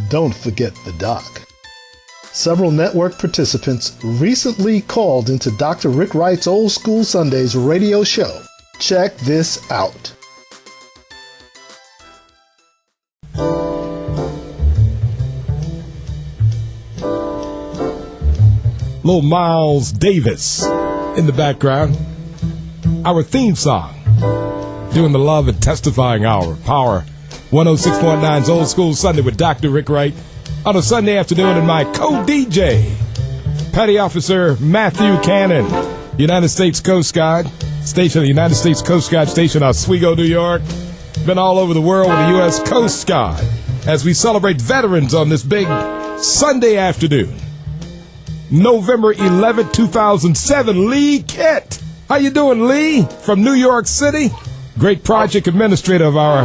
Don't forget the doc. Several network participants recently called into Dr. Rick Wright's Old School Sundays radio show. Check this out. Little Miles Davis in the background. Our theme song, doing the love and testifying hour. Power 106.9's Old School Sunday with Dr. Rick Wright on a Sunday afternoon, and my co-DJ, Petty Officer Matthew Cannon, United States Coast Guard, station of the United States Coast Guard Station, Oswego, New York. Been all over the world with the U.S. Coast Guard as we celebrate veterans on this big Sunday afternoon. November 11, 2007, Lee Kent. How you doing, Lee? From New York City. Great project administrator of our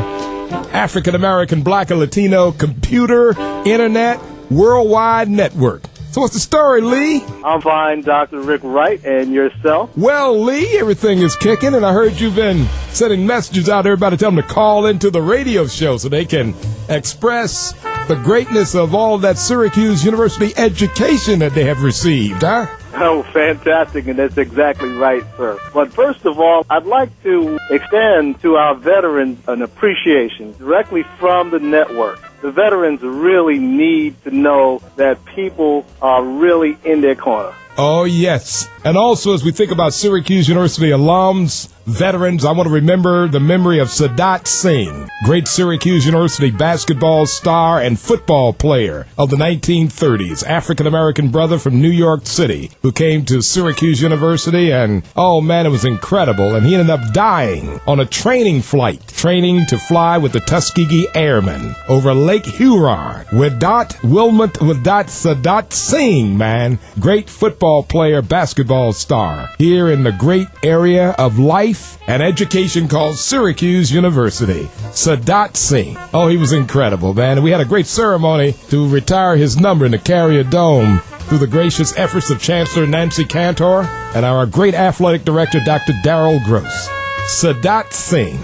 African-American, Black, and Latino computer, internet, worldwide network. So what's the story, Lee? I'm fine, Dr. Rick Wright, and yourself? Well, Lee, everything is kicking, and I heard you've been sending messages out to everybody to tell them to call into the radio show so they can express the greatness of all that Syracuse University education that they have received, huh? Oh, fantastic, and that's exactly right, sir. But first of all, I'd like to extend to our veterans an appreciation directly from the network. The veterans really need to know that people are really in their corner. Oh, yes. And also, as we think about Syracuse University alums, veterans, I want to remember the memory of Sadat Singh, great Syracuse University basketball star and football player of the 1930s, African-American brother from New York City, who came to Syracuse University, and, oh, man, it was incredible. And he ended up dying on a training flight, training to fly with the Tuskegee Airmen over Lake Huron with Sadat Singh, man, great football player, basketball star, here in the great area of life and education called Syracuse University. Sadat Singh. Oh, he was incredible, man. We had a great ceremony to retire his number in the Carrier Dome through the gracious efforts of Chancellor Nancy Cantor and our great athletic director, Dr. Darrell Gross. Sadat Singh.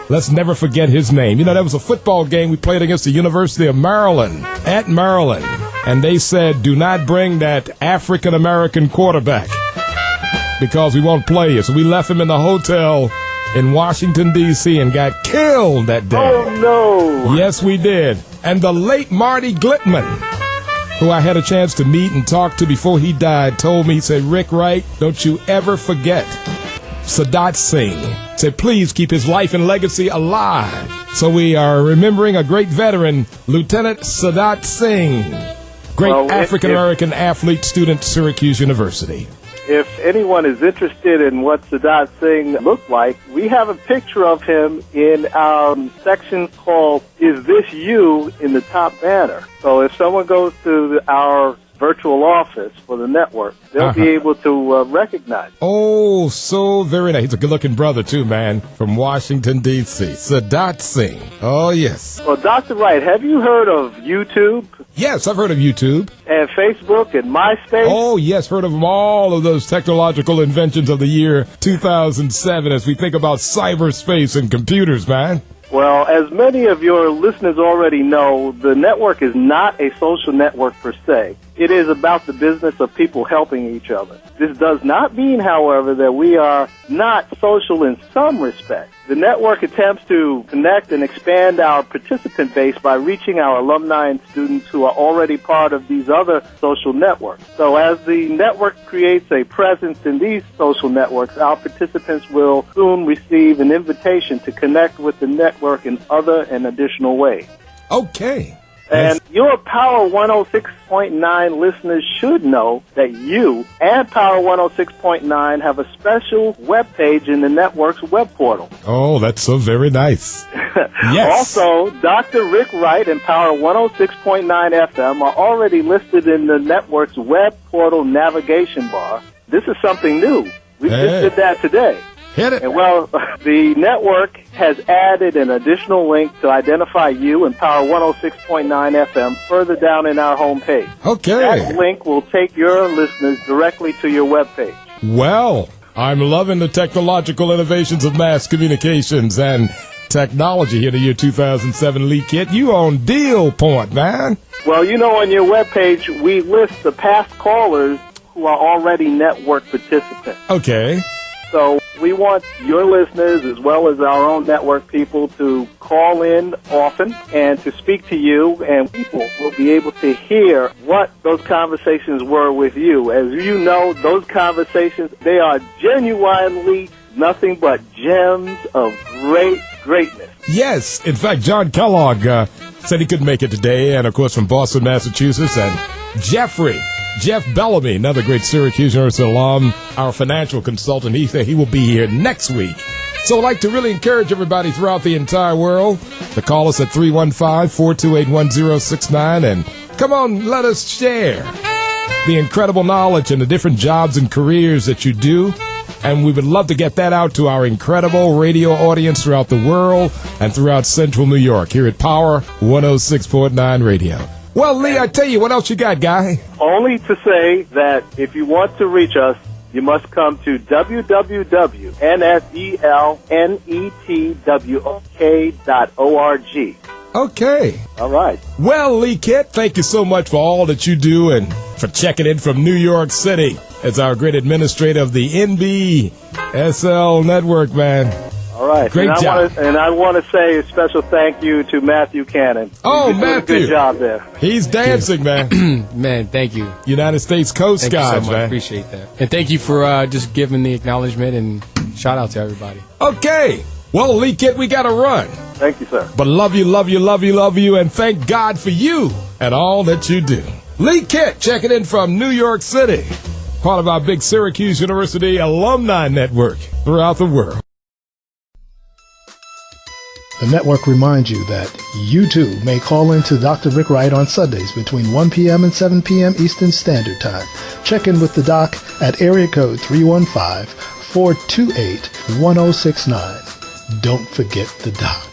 Let's never forget his name. You know, that was a football game we played against the University of Maryland, at Maryland. And they said, do not bring that African-American quarterback because we won't play you. So we left him in the hotel in Washington, D.C. and got killed that day. Oh, no. Yes, we did. And the late Marty Glickman, who I had a chance to meet and talk to before he died, told me, he said, Rick Wright, don't you ever forget Sadat Singh. Said, please keep his life and legacy alive. So we are remembering a great veteran, Lieutenant Sadat Singh, great African-American athlete, student, Syracuse University. If anyone is interested in what Sadat Singh looked like, we have a picture of him in our section called Is This You in the top banner. So if someone goes to our virtual office for the network, they'll be able to recognize. Oh, so very nice. He's a good-looking brother, too, man, from Washington, D.C. Sadat Singh. Oh, yes. Well, Dr. Wright, have you heard of YouTube? Yes, I've heard of YouTube. And Facebook and MySpace? Oh, yes, heard of them, all of those technological inventions of the year 2007 as we think about cyberspace and computers, man. Well, as many of your listeners already know, the network is not a social network per se. It is about the business of people helping each other. This does not mean, however, that we are not social in some respect. The network attempts to connect and expand our participant base by reaching our alumni and students who are already part of these other social networks. So as the network creates a presence in these social networks, our participants will soon receive an invitation to connect with the network in other and additional ways. Okay. And your Power 106.9 listeners should know that you and Power 106.9 have a special web page in the network's web portal. Oh, that's so very nice. Yes. Also, Dr. Rick Wright and Power 106.9 FM are already listed in the network's web portal navigation bar. This is something new. We just did that today. Hit it. And well, the network has added an additional link to identify you and Power 106.9 FM further down in our homepage. Okay. That link will take your listeners directly to your webpage. Well, I'm loving the technological innovations of mass communications, and technology here in the year 2007, Lee Kit. You on deal point, man. Well, on your webpage, we list the past callers who are already network participants. Okay. So we want your listeners as well as our own network people to call in often and to speak to you, and people will be able to hear what those conversations were with you. As you know, those conversations, they are genuinely nothing but gems of greatness. Yes. In fact, John Kellogg said he couldn't make it today, and, of course, from Boston, Massachusetts, and Jeff Bellamy, another great Syracuse University alum, our financial consultant, he said he will be here next week. So I'd like to really encourage everybody throughout the entire world to call us at 315-428-1069, and come on, let us share the incredible knowledge and the different jobs and careers that you do. And we would love to get that out to our incredible radio audience throughout the world and throughout Central New York here at Power 106.9 Radio. Well, Lee, I tell you, what else you got, guy? Only to say that if you want to reach us, you must come to www.nselnetwok.org. Okay. All right. Well, Lee Kit, thank you so much for all that you do and for checking in from New York City as our great administrator of the NBSL network, man. All right. Great job. I want to say a special thank you to Matthew Cannon. Oh, Matthew. Matthew. Good job there. He's dancing, man. Man, thank you. United States Coast Guard, Thank you so much. man. Appreciate that. And thank you for just giving the acknowledgement and shout out to everybody. Okay. Well, Lee Kit, we got to run. Thank you, sir. But love you, and thank God for you and all that you do. Lee Kit, checking in from New York City, part of our big Syracuse University alumni network throughout the world. The network reminds you that you too may call in to Dr. Rick Wright on Sundays between 1 p.m. and 7 p.m. Eastern Standard Time. Check in with the doc at area code 315-428-1069. Don't forget the doc.